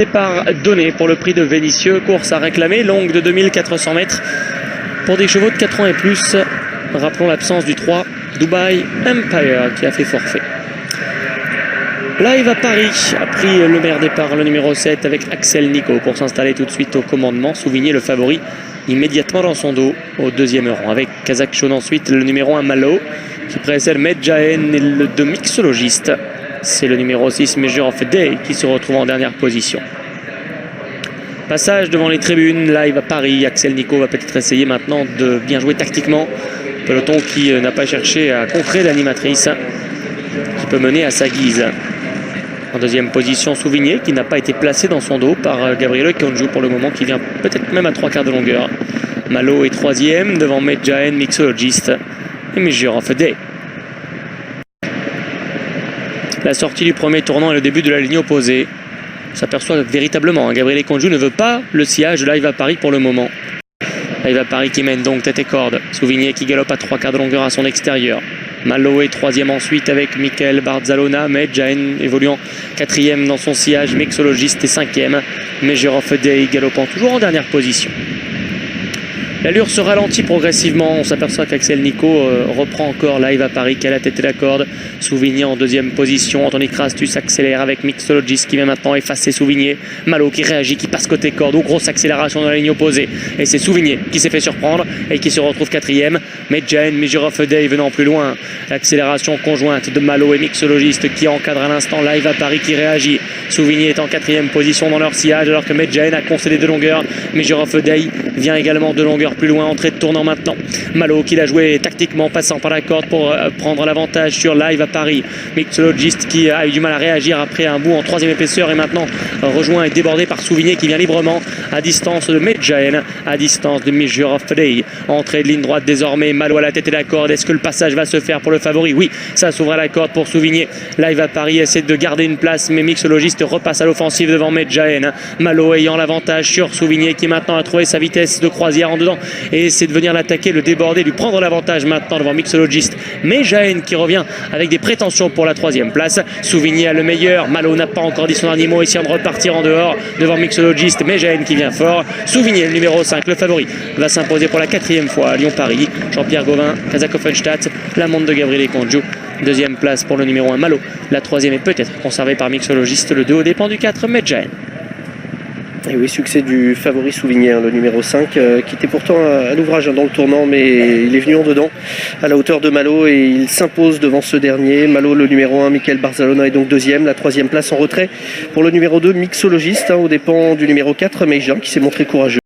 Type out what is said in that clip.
Départ donné pour le prix de Vénissieux, course à réclamer, longue de 2400 mètres pour des chevaux de 4 ans et plus. Rappelons l'absence du 3, Dubai Empire, qui a fait forfait. Live à Paris a pris le meilleur départ, le numéro 7, avec Axel Nico pour s'installer tout de suite au commandement. Souvigné, le favori, immédiatement dans son dos au deuxième rang, avec Kazakh Shawn ensuite, le numéro 1 Malo, qui précède Medjahen et le 2 Mixologiste. C'est le numéro 6 Measure of Day qui se retrouve en dernière position. Passage devant les tribunes, live à Paris. Axel Nico va peut-être essayer maintenant de bien jouer tactiquement. Peloton qui n'a pas cherché à contrer l'animatrice, qui peut mener à sa guise. En deuxième position, Souvigné, qui n'a pas été placé dans son dos par Gabriel Conjou pour le moment, qui vient peut-être même à 3/4 de longueur. Malo est troisième devant Medjahen, Mixologist et Measure of Day. La sortie du premier tournant et le début de la ligne opposée. On s'aperçoit véritablement, Gabriel Conjou ne veut pas le sillage de Live à Paris pour le moment. Live à Paris qui mène donc tête et corde. Souvigné qui galope à 3/4 de longueur à son extérieur. Malo est troisième ensuite avec Michael Barzalona. Medjahen évoluant quatrième dans son sillage. Mixologiste est cinquième. Measure of Day galopant toujours en dernière position. L'allure se ralentit progressivement. On s'aperçoit qu'Axel Nico reprend encore Live à Paris qui a la tête et la corde. Souvigné en deuxième position. Anthony Crastus accélère avec Mixologist qui vient maintenant effacer Souvigné. Malo qui réagit, qui passe côté corde. Grosse accélération dans la ligne opposée. Et c'est Souvigné qui s'est fait surprendre et qui se retrouve quatrième. Medjahen, Measure of Day venant plus loin. L'accélération conjointe de Malo et Mixologist qui encadre à l'instant Live à Paris qui réagit. Souvigné est en quatrième position dans leur sillage alors que Medjahen a concédé de longueur. Measure of Day vient également de longueur plus loin, entrée de tournant maintenant. Malo qui l'a joué tactiquement, passant par la corde pour prendre l'avantage sur Live à Paris. Mixologist qui a eu du mal à réagir après un bout en troisième épaisseur et maintenant rejoint et débordé par Souvigné qui vient librement à distance de Medjahen, à distance de Measure of Day. Entrée de ligne droite désormais, Malo à la tête et la corde. Est-ce que le passage va se faire pour le favori? Oui, ça s'ouvre à la corde pour Souvigné. Live à Paris essaie de garder une place, mais Mixologist repasse à l'offensive devant Medjahen. Malo ayant l'avantage sur Souvigné qui maintenant a trouvé sa vitesse de croisière en dedans et essaie de venir l'attaquer, le déborder, lui prendre l'avantage maintenant devant Mixologist. Medjahen qui revient avec des prétentions pour la troisième place. Souvigné a le meilleur. Malo n'a pas encore dit son dernier mot, essayant de repartir en dehors devant Mixologist. Medjahen qui vient fort. Souvigné, le numéro 5, le favori, va s'imposer pour la 4e fois à Lyon-Paris. Jean-Pierre Gauvin, Kazakh Offenstadt, la montre de Gabriel Conjou. Deuxième place pour le numéro 1 Malo. La troisième est peut-être conservée par Mixologist. Le 2 au dépend du 4 Medjahen. Et oui, succès du favori Souvigné, le numéro 5, qui était pourtant à l'ouvrage dans le tournant, mais il est venu en dedans à la hauteur de Malo et il s'impose devant ce dernier. Malo, le numéro 1, Michael Barzalona est donc deuxième. La troisième place en retrait pour le numéro 2, Mixologist, aux dépens du numéro 4, Meija, qui s'est montré courageux.